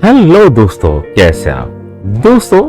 Hello दोस्तों, कैसे आप दोस्तों।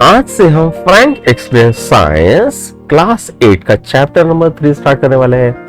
आज से हम फ्रैंक एक्सपीरियंस साइंस क्लास 8 का चैप्टर नंबर 3 स्टार्ट करने वाले हैं।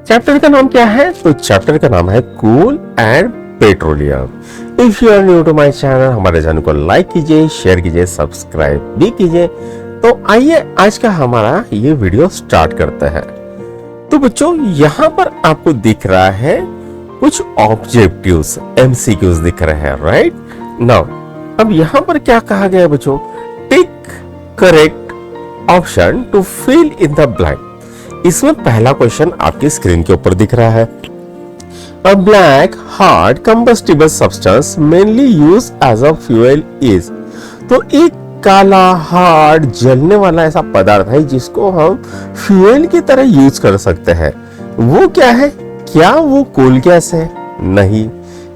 चैप्टर का नाम क्या है? तो चैप्टर का नाम है coal and petroleum. If you are new to my channel, हमारे चैनल को लाइक कीजिए, शेयर कीजिए, सब्सक्राइब भी कीजिए। तो आइए आज का हमारा ये वीडियो स्टार्ट करते हैं। तो बच्चों, यहाँ पर आपको दिख रहा है कुछ ऑब्जेक्टिव्स, एमसीक्यूज दिख रहे हैं, राइट नाउ। अब यहां पर क्या कहा गया है बच्चों? Tick correct option to fill in the blank. इसमें पहला क्वेश्चन आपकी स्क्रीन के ऊपर दिख रहा है। A black hard combustible substance mainly use as a fuel is. तो एक काला हार्ड जलने वाला ऐसा पदार्थ है जिसको हम फ्यूल की तरह यूज कर सकते हैं। वो क्या है? क्या वो कोल गैस है? नहीं।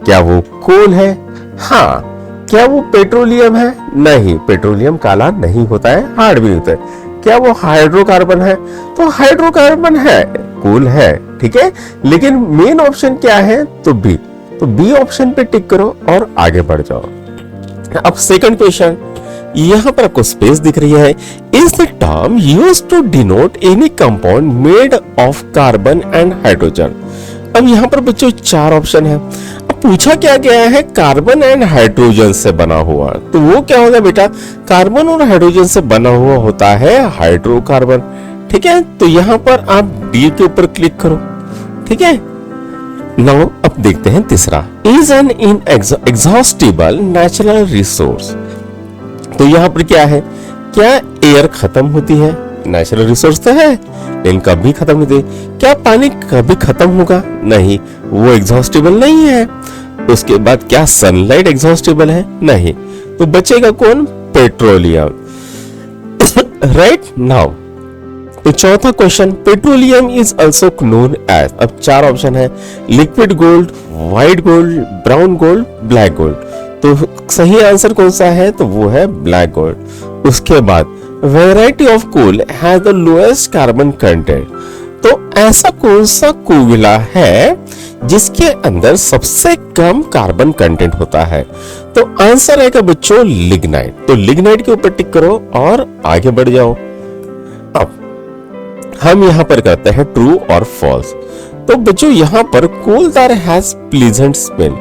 क्या वो कोल है? हाँ। क्या वो पेट्रोलियम है? नहीं, पेट्रोलियम काला नहीं होता है, हार्ड भी नहीं होता है। क्या वो हाइड्रोकार्बन है? तो हाइड्रोकार्बन है, कोल है, ठीक है। लेकिन मेन ऑप्शन क्या है? तो बी। तो बी ऑप्शन पे टिक करो और आगे बढ़ जाओ। अब सेकंड क्वेश्चन, यहां पर आपको स्पेस दिख रही है। Is the term used to denote any compound made of carbon and hydrogen. अब यहाँ पर बच्चों चार ऑप्शन है। अब पूछा क्या गया है? कार्बन एंड हाइड्रोजन से बना हुआ। तो वो क्या होगा बेटा? कार्बन और हाइड्रोजन से बना हुआ होता है हाइड्रोकार्बन, ठीक है। तो यहाँ पर आप डी के ऊपर क्लिक करो, ठीक है। नाउ अब देखते हैं तीसरा, is an in exhaustible natural resource. तो यहाँ पर क्या है? क्या एयर खत्म होती है? नेचुरल रिसोर्स तो है लेकिन कभी खत्म नहीं होती। क्या पानी कभी खत्म होगा? नहीं, वो एग्जॉस्टिबल नहीं है। उसके बाद क्या सनलाइट एग्जॉस्टिबल है? नहीं। तो बचेगा कौन? Petroleum, right now. तो चौथा question, petroleum is also known as. अब चार ऑप्शन है, liquid gold, white gold, brown gold, black gold. तो सही आंसर कौन सा है? तो वो है ब्लैक गोल्ड। उसके बाद variety of coal has the lowest carbon content. तो ऐसा कौन सा कोयला है जिसके अंदर सबसे कम कार्बन कंटेंट होता है? तो आंसर आएगा बच्चों लिग्नाइट। तो लिग्नाइट के ऊपर टिक करो और आगे बढ़ जाओ। अब हम यहां पर करते हैं ट्रू और फॉल्स। तो बच्चों यहां पर कोल तार हैज प्लीजेंट स्मेल।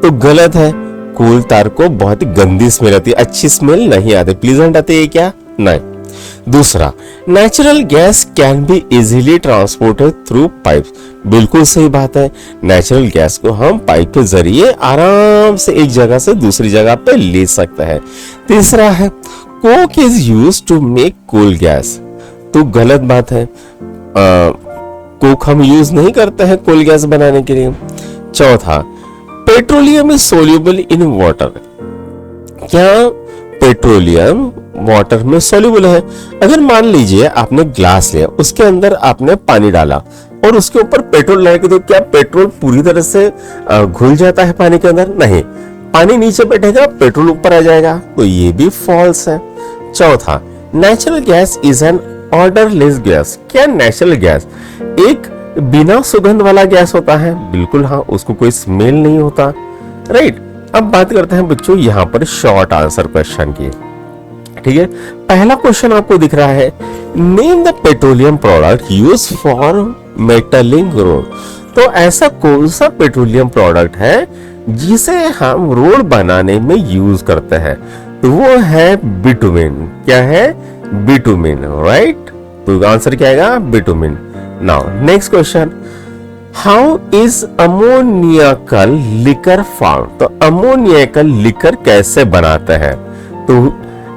तो गलत है, कोल तार को बहुत ही गंदी स्मेल आती है, अच्छी स्मेल नहीं आती। प्लीजेंट आती है क्या? नहीं। दूसरा, natural gas can be easily transported through pipes. बिल्कुल सही बात है, नेचुरल गैस को हम पाइप के जरिए आराम से एक जगह से दूसरी जगह पे ले सकते हैं। तीसरा है, coke is used to make coal gas. तो गलत बात है, कोक हम यूज नहीं करते हैं कोल गैस बनाने के लिए। चौथा, petroleum is soluble in water. क्या पेट्रोलियम वाटर में सोल्यूबल है? अगर मान लीजिए आपने ग्लास लिया, उसके अंदर आपने पानी डाला और उसके ऊपर पेट्रोल डाल के, तो क्या पेट्रोल पूरी तरह से घुल जाता है पानी के अंदर? नहीं, पानी नीचे बैठेगा, पेट्रोल ऊपर आ जाएगा। तो ये भी फॉल्स है। चौथा, natural gas is an odourless gas. क्या नेचुरल गैस एक बिना सुगंध वाला गैस होता है? बिल्कुल हाँ, उसको कोई स्मेल नहीं होता, राइट। अब बात करते हैं बच्चों यहाँ पर शॉर्ट आंसर क्वेश्चन की, ठीक है। पहला क्वेश्चन आपको दिख रहा है, name the petroleum product use for metalling road. तो ऐसा कौन सा पेट्रोलियम प्रोडक्ट है जिसे हम रोड बनाने में यूज करते हैं? तो वो है बिटुमिन। क्या है? Bitumen, right. तो आंसर क्या आएगा? Bitumen. Now next question, how is ammoniacal liquor form. तो अमोनियकल लिकर कैसे बनाते हैं? तो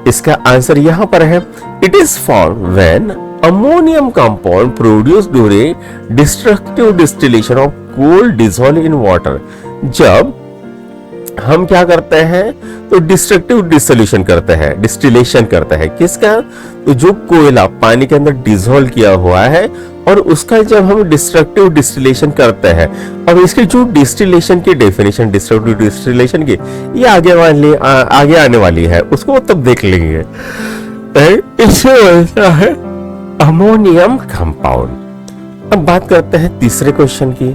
इसका आंसर यहां पर है, it is form when ammonium compound produce during destructive distillation of coal dissolve in water. जब हम क्या करते हैं? तो डिस्ट्रक्टिव डिसोल्यूशन करते हैं, डिस्टिलेशन करते हैं। किसका? तो जो कोयला पानी के अंदर डिसॉल्व किया हुआ है और उसका जब हम डिस्ट्रक्टिव डिस्टिलेशन करते हैं। अब इसकी जो डिस्टिलेशन की डेफिनेशन, डिस्ट्रक्टिव डिस्टिलेशन की, ये आगे आने वाली है, उसको तब देख लेंगे। इससे है अमोनियम कंपाउंड। अब बात करते हैं तीसरे क्वेश्चन की,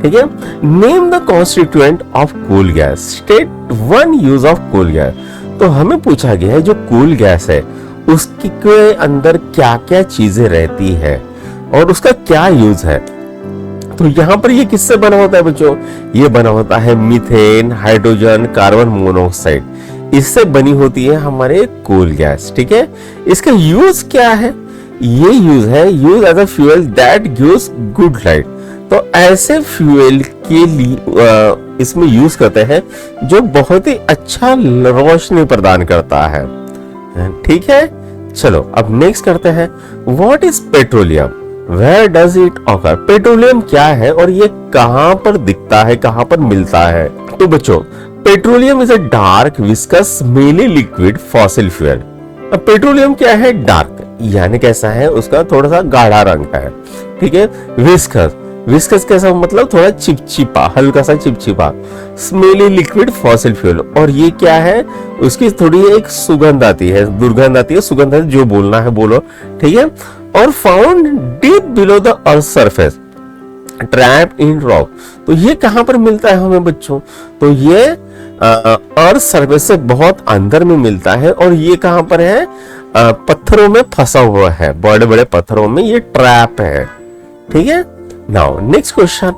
ठीक है। Name the constituent of cool gas, state one use of cool gas. तो हमें पूछा गया है जो कूल गैस है उसके अंदर क्या क्या चीजें रहती है और उसका क्या यूज है। तो यहाँ पर ये किससे बना होता है बच्चों, ये बना होता है मीथेन, हाइड्रोजन, कार्बन मोनोऑक्साइड, इससे बनी होती है हमारे कूल गैस। ठीक है, इसका यूज क्या है, ये यूज है use as a fuel that gives good light. तो ऐसे फ्यूल के लिए इसमें यूज करते हैं जो बहुत ही अच्छा रोशनी प्रदान करता है। ठीक है, चलो अब नेक्स्ट करते हैं, what is petroleum, where does it occur. Petroleum क्या है और ये कहां पर दिखता है, कहां पर मिलता है। तो बच्चों petroleum is a dark viscous smelly liquid fossil fuel. अब पेट्रोलियम क्या है, डार्क यानी कैसा है, उसका थोड़ा सा गाढ़ा रंग है। ठीक है, विस्कस, विस्कस कैसा मतलब थोड़ा चिपचिपा, हल्का सा चिपचिपा, स्मेली लिक्विड फॉसिल फ्यूल। और ये क्या है, उसकी थोड़ी एक सुगंध आती है, दुर्गंध आती है, सुगंध है, जो बोलना है बोलो। ठीक है, और found deep below the earth surface, trapped in rock. तो ये कहां पर मिलता है हमें बच्चों, तो ये अर्थ सरफेस से बहुत अंदर में मिलता है। और ये कहां पर है, पत्थरों में फंसा हुआ है, बड़े बड़े पत्थरों में ये ट्रैप है। ठीक है, now next question,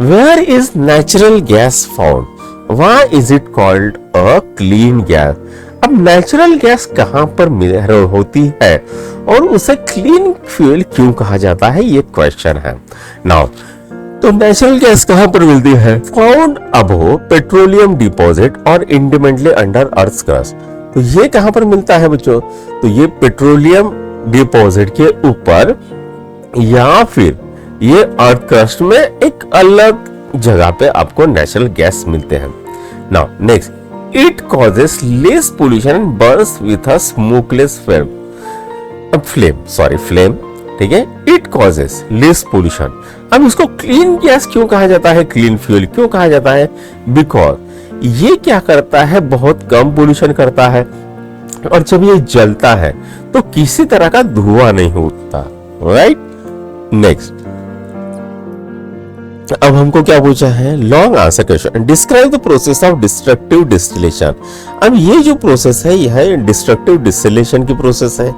where is natural gas found, why is it called a clean gas. अब नेचुरल गैस कहां पर होती है और उसे क्लीन फ्यूल क्यों कहा जाता है, ये क्वेश्चन है। नाउ तो नेचुरल गैस कहां पर मिलती है, फाउंड अबव पेट्रोलियम डिपॉजिट और इंडिमेंटली अंडर अर्थ क्रस्ट। तो ये कहां पर मिलता है बच्चों, तो ये पेट्रोलियम डिपॉजिट के ऊपर या फिर ये अर्थ क्रस्ट में एक अलग जगह पे आपको नेचुरल गैस मिलते हैं। Now next, it causes less pollution and Burns with a smokeless flame. अब फ्लेम, ठीक है, इट कॉजेस लेस पोल्यूशन। अब इसको क्लीन गैस क्यों कहा जाता है, क्लीन फ्यूल क्यों कहा जाता है, बिकॉज ये क्या करता है, बहुत कम पोल्यूशन करता है और जब ये जलता है तो किसी तरह का धुआं नहीं होता। राइट, नेक्स्ट, अब हमको क्या पूछा है, long answer question, describe the process of destructive distillation. अब ये जो प्रोसेस है यह डिस्ट्रक्टिव डिस्टिलेशन की प्रोसेस है।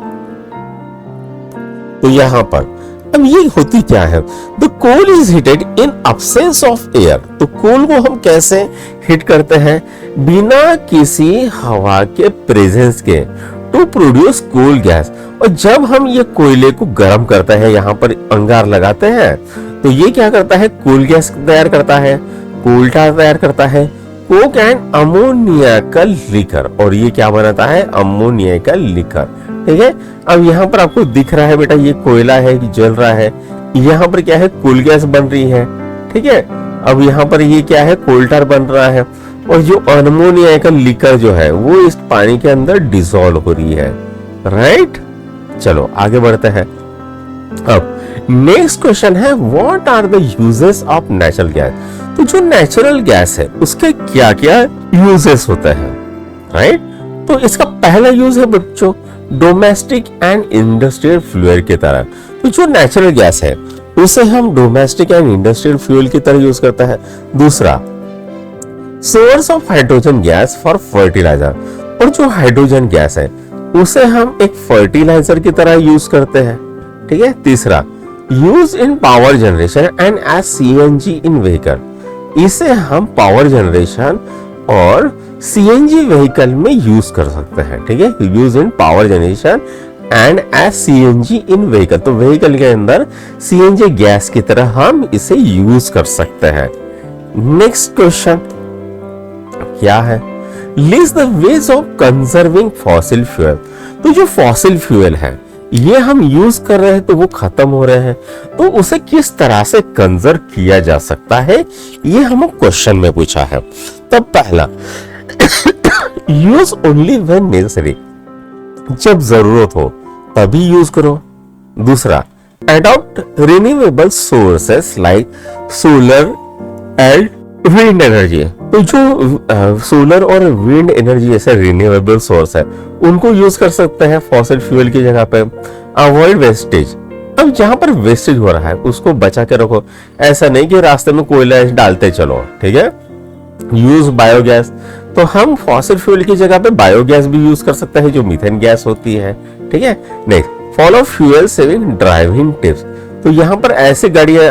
तो यहां पर अब ये होती क्या है, the coal is heated in absence of air. तो कोल को हम कैसे हीट करते हैं, बिना किसी हवा के प्रेजेंस के, टू प्रोड्यूस कोल गैस। और जब हम ये कोयले को गर्म करते हैं, यहाँ पर अंगार लगाते हैं, तो ये क्या करता है, कोल गैस तैयार करता है, कोल tar तैयार करता है, कोक एंड अमोनिया का लिकर। और ये क्या बनाता है, अमोनिया का लिकर। ठीक है, अब यहाँ पर आपको दिख रहा है बेटा ये कोयला है कि जल रहा है, यहाँ पर क्या है, कोल गैस बन रही है। ठीक है, अब यहाँ पर ये क्या है, कोल tar बन रहा है और जो अमोनिया का लिकर जो है वो इस पानी के अंदर डिसॉल्व हो रही है। राइट, चलो आगे बढ़ते हैं। अब नेक्स्ट क्वेश्चन है, what are the uses of natural gas. तो जो नेचुरल गैस है उसके क्या क्या यूजेस होते हैं। राइट, तो इसका पहला यूज है बच्चों डोमेस्टिक एंड इंडस्ट्रियल फ्यूल की तरह। तो जो नेचुरल गैस है उसे हम डोमेस्टिक एंड इंडस्ट्रियल फ्यूल की तरह यूज करता है। दूसरा, source of hydrogen gas for fertiliser. और जो हाइड्रोजन गैस है उसे हम एक फर्टिलाइजर की तरह यूज करते हैं। ठीक है, तीसरा, use in power generation and as CNG in vehicle. इसे हम पावर जनरेशन और सीएनजी व्हीकल में यूज कर सकते हैं। ठीक है, use in power generation and as CNG in vehicle. तो व्हीकल के अंदर सीएनजी गैस की तरह हम इसे यूज कर सकते हैं। नेक्स्ट क्वेश्चन क्या है, list the ways of conserving fossil fuel. तो जो फॉसिल फ्यूल है ये हम यूज कर रहे हैं तो वो खत्म हो रहे हैं, तो उसे किस तरह से कंजर्व किया जा सकता है, ये हमें क्वेश्चन में पूछा है। तब पहला, यूज ओनली व्हेन नेसेसरी, जब जरूरत हो तभी यूज करो। दूसरा, adopt renewable sources like solar and wind energy. तो जो सोलर और विंड एनर्जी जैसे रिन्यूएबल सोर्स है उनको यूज कर सकते हैं फॉसिल फ्यूल की जगह पे। अवॉइड वेस्टेज, अब जहां पर वेस्टेज हो रहा है उसको बचा के रखो, ऐसा नहीं कि रास्ते में कोयला डालते चलो, ठीक है। यूज बायोगैस, तो हम फॉसिल फ्यूल की जगह पे बायोगैस भी यूज कर सकते हैं जो मीथेन गैस होती है, ठीक है। Next, follow fuel saving driving tips, तो यहाँ पर ऐसे गाड़ियां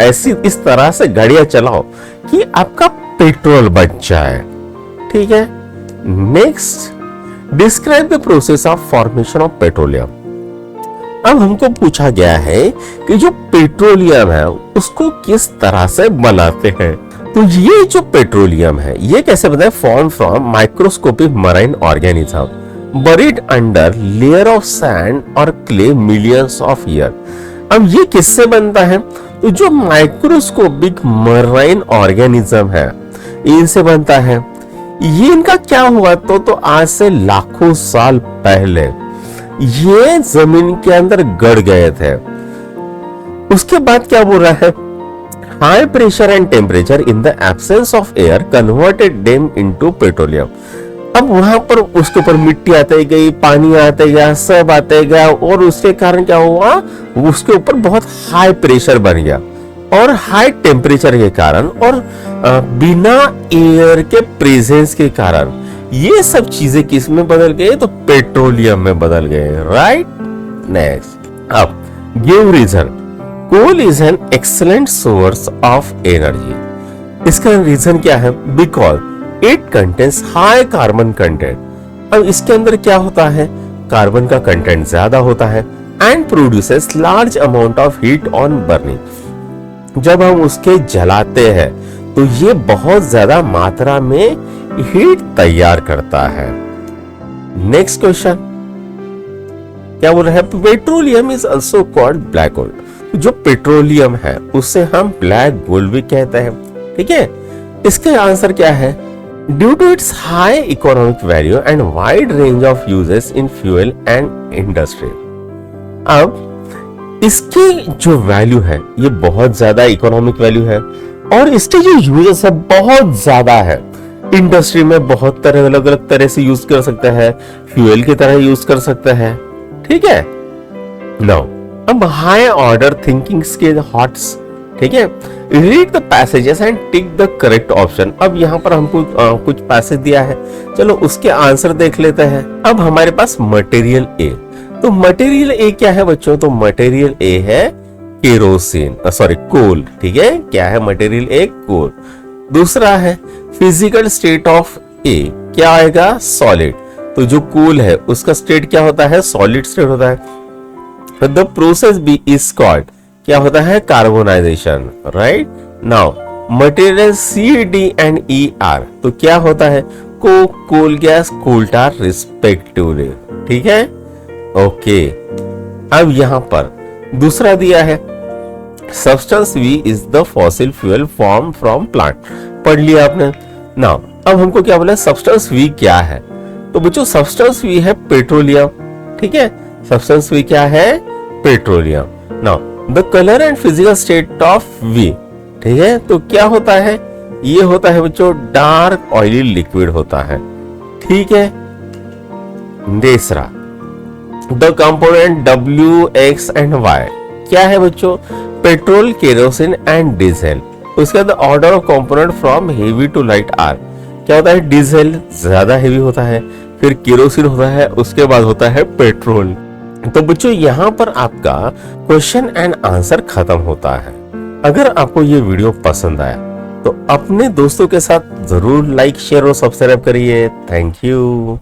ऐसी इस तरह से गाड़ियां चलाओ कि आपका पेट्रोल बच जाए, ठीक है। Next, describe the process of formation of petroleum. अब हमको पूछा गया है कि जो पेट्रोलियम है उसको किस तरह से बनाते हैं। तो ये जो पेट्रोलियम है ये कैसे बनता है? Form from microscopic marine organism buried under layer of sand और क्ले मिलियंस ऑफ ईयर। अब ये किससे बनता है? तो जो माइक्रोस्कोपिक मराइन ऑर्गेनिज्म है इनसे बनता है। ये इनका क्या हुआ? तो आज से लाखों साल पहले ये जमीन के अंदर गड़ गए थे। उसके बाद क्या बोल रहा है? High pressure and temperature in the absence of air converted them into petroleum. अब वहां पर उसके ऊपर मिट्टी आते गई, पानी आते गया, सब आते गया और उसके कारण क्या हुआ? उसके ऊपर बहुत हाई प्रेशर बन गया और हाई टेम्परेचर के कारण और बिना एयर के प्रेजेंस के कारण ये सब चीजें किस में बदल गए? तो पेट्रोलियम में बदल गए, राइट। नेक्स्ट, अब give reason. Coal is an excellent source of energy. इसका रीजन क्या है? Because it contains high carbon content. अब इसके अंदर क्या होता है? कार्बन का कंटेंट ज्यादा होता है and produces large amount of heat on burning. जब हम उसके जलाते हैं तो ये बहुत ज्यादा मात्रा में हीट तैयार करता है। नेक्स्ट क्वेश्चन क्या बोल रहा है? Petroleum is also called black gold. जो पेट्रोलियम है उसे हम ब्लैक गोल्ड भी कहते हैं, ठीक है। इसका आंसर क्या है? Due to its high economic value and wide range of uses in fuel and industry. अब इसकी जो वैल्यू है ये बहुत ज्यादा इकोनॉमिक वैल्यू है और इसके जो यूजेस है बहुत ज्यादा है। इंडस्ट्री में बहुत तरह अलग अलग तरह से यूज कर सकते हैं, फ्यूल की तरह यूज कर सकते हैं, ठीक है। नाउ अब हाई ऑर्डर थिंकिंग के हॉट्स, ठीक है। Read the passages and tick the correct option. अब यहाँ पर हमको कुछ पैसेज दिया है, चलो उसके आंसर देख लेते हैं। अब हमारे पास मटेरियल ए, तो मटेरियल ए क्या है बच्चों? तो मटेरियल ए है केरोसिन, सॉरी कोल, ठीक है। क्या है मटेरियल ए? कोल। दूसरा है फिजिकल स्टेट ऑफ ए, क्या आएगा? सॉलिड। तो जो कोल है उसका स्टेट क्या होता है? सॉलिड स्टेट होता है। The process B is called, क्या होता है? Carbonisation, right. Now material C D and E are, तो क्या होता है? Coke, coal gas, coal tar respectively, ठीक है। ओके, अब यहां पर दूसरा दिया है substance V is the fossil fuel form from plant, पढ़ लिया आपने। नाउ अब हमको क्या बोला? सब्सटेंस वी क्या है? तो बच्चों सब्सटेंस वी है पेट्रोलियम, ठीक है। सब्सटेंस वी क्या है? Petroleum. Now the colour and physical state of V, ठीक है। तो क्या होता है? ये होता है बच्चों डार्क ऑयली लिक्विड होता है, ठीक है। तीसरा the component W, X and Y क्या है बच्चों? Petrol, kerosene and diesel. उसके बाद order of component from heavy to light are, क्या होता है? डीजल ज्यादा हेवी होता है, फिर केरोसिन होता है, उसके बाद होता है पेट्रोल। तो बच्चों यहाँ पर आपका क्वेश्चन एंड आंसर खत्म होता है। अगर आपको ये वीडियो पसंद आया तो अपने दोस्तों के साथ जरूर लाइक, शेयर और सब्सक्राइब करिए। Thank you.